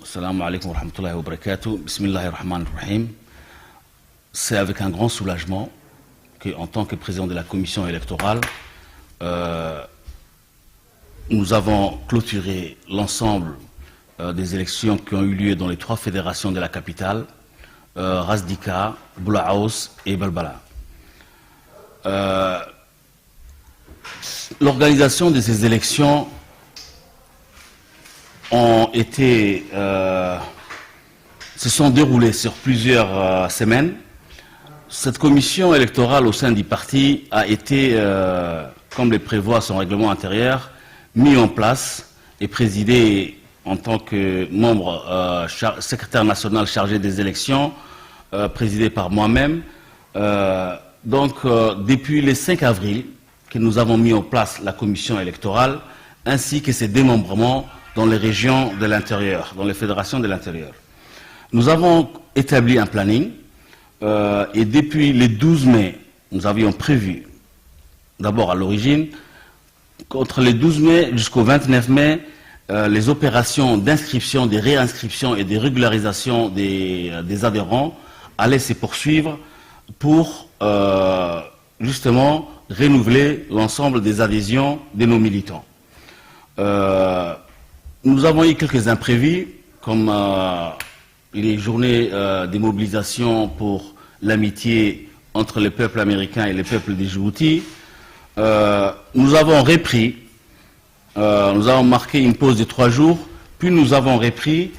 Assalamu alaikum wa rahmatullahi wa barakatuh. Bismillahirrahmanirrahim. C'est avec un grand soulagement qu'en tant que président de la commission électorale, nous avons clôturé l'ensemble des élections qui ont eu lieu dans les 3 fédérations de la capitale, Ras Dika, Boulahaouz et Balbala. L'organisation de ces élections se sont déroulées sur plusieurs semaines. Cette commission électorale au sein du parti a été, comme le prévoit son règlement intérieur, mis en place et présidée en tant que membre secrétaire national chargé des élections, présidé par moi-même. Depuis le 5 avril, que nous avons mis en place la commission électorale, ainsi que ses démembrements dans les régions de l'intérieur, dans les fédérations de l'intérieur. Nous avons établi un planning et depuis le 12 mai, nous avions prévu, d'abord à l'origine, entre le 12 mai jusqu'au 29 mai, les opérations d'inscription, de réinscription et de régularisation des adhérents allaient se poursuivre pour justement renouveler l'ensemble des adhésions de nos militants. Nous avons eu quelques imprévus, comme les journées de mobilisation pour l'amitié entre le peuple américain et le peuple de Djibouti. Nous avons repris, nous avons marqué une pause de 3 jours, puis nous avons repris,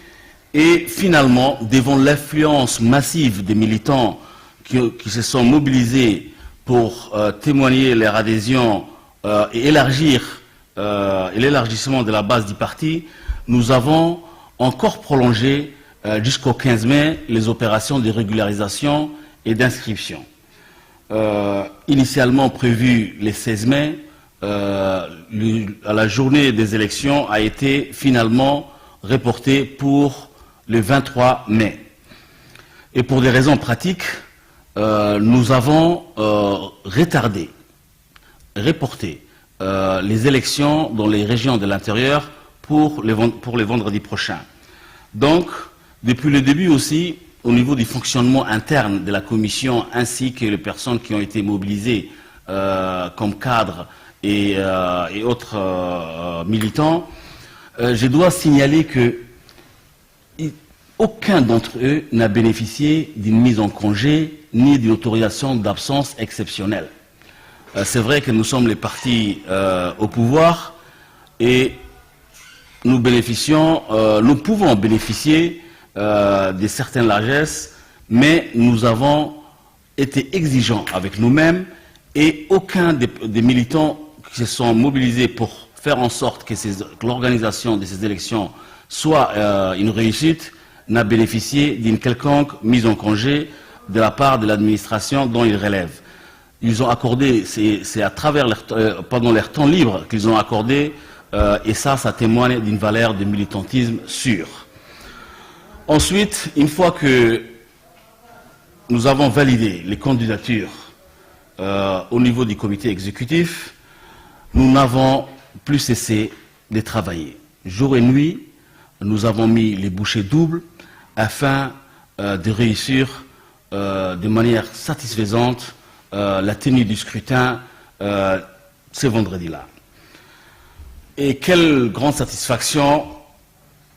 et finalement, devant l'influence massive des militants qui se sont mobilisés pour témoigner leur adhésion et élargir l'élargissement de la base du parti, nous avons encore prolongé jusqu'au 15 mai les opérations de régularisation et d'inscription. Initialement prévu le 16 mai, à la journée des élections a été finalement reportée pour le 23 mai. Et pour des raisons pratiques, nous avons reporté les élections dans les régions de l'intérieur pour les vendredis prochains. Donc, depuis le début aussi, au niveau du fonctionnement interne de la commission, ainsi que les personnes qui ont été mobilisées comme cadres et autres militants, je dois signaler que aucun d'entre eux n'a bénéficié d'une mise en congé ni d'une autorisation d'absence exceptionnelle. C'est vrai que nous sommes les partis au pouvoir et nous pouvons bénéficier de certaines largesses, mais nous avons été exigeants avec nous-mêmes et aucun des militants qui se sont mobilisés pour faire en sorte que l'organisation de ces élections soit une réussite n'a bénéficié d'une quelconque mise en congé de la part de l'administration dont ils relèvent. Ils ont accordé, c'est à travers pendant leur temps libre qu'ils ont accordé, et ça témoigne d'une valeur de militantisme sûr. Ensuite, une fois que nous avons validé les candidatures au niveau du comité exécutif, nous n'avons plus cessé de travailler. Jour et nuit, nous avons mis les bouchées doubles afin de réussir de manière satisfaisante la tenue du scrutin ce vendredi-là. Et quelle grande satisfaction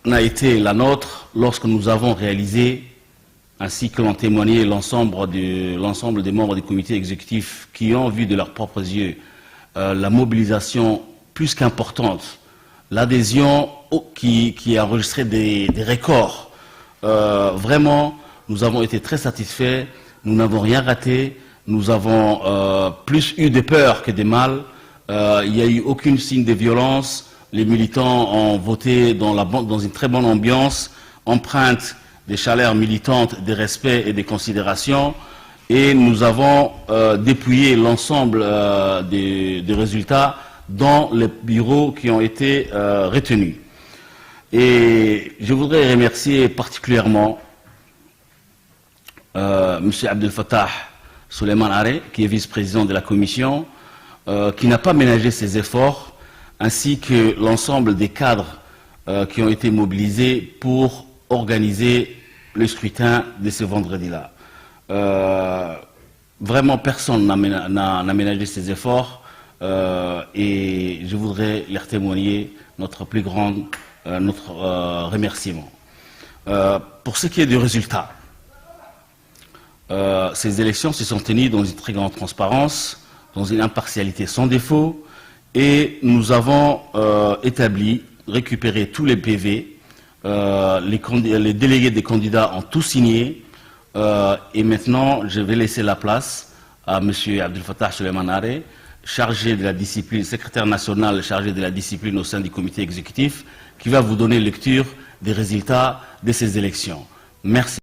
n'a été la nôtre lorsque nous avons réalisé, ainsi que l'ont témoigné l'ensemble des membres du comité exécutif qui ont vu de leurs propres yeux la mobilisation plus qu'importante, l'adhésion qui a enregistré des records. Vraiment, nous avons été très satisfaits, nous n'avons rien raté, nous avons plus eu de peur que de mal. Il n'y a eu aucun signe de violence. Les militants ont voté dans une très bonne ambiance, empreinte des chaleurs militantes, des respects et des considérations. Et nous avons dépouillé l'ensemble des résultats dans les bureaux qui ont été retenus. Et je voudrais remercier particulièrement M. Abdel Fattah Souleymane Aré, qui est vice-président de la commission, qui n'a pas ménagé ses efforts, ainsi que l'ensemble des cadres qui ont été mobilisés pour organiser le scrutin de ce vendredi-là. Vraiment, personne n'a ménagé ses efforts et je voudrais leur témoigner notre plus grand remerciement. Pour ce qui est du résultat, ces élections se sont tenues dans une très grande transparence, dans une impartialité sans défaut, et nous avons récupéré tous les PV, les délégués des candidats ont tout signé, et maintenant je vais laisser la place à M. Abdel Fattah Souleymane, chargé de la discipline, secrétaire national chargé de la discipline au sein du comité exécutif, qui va vous donner lecture des résultats de ces élections. Merci.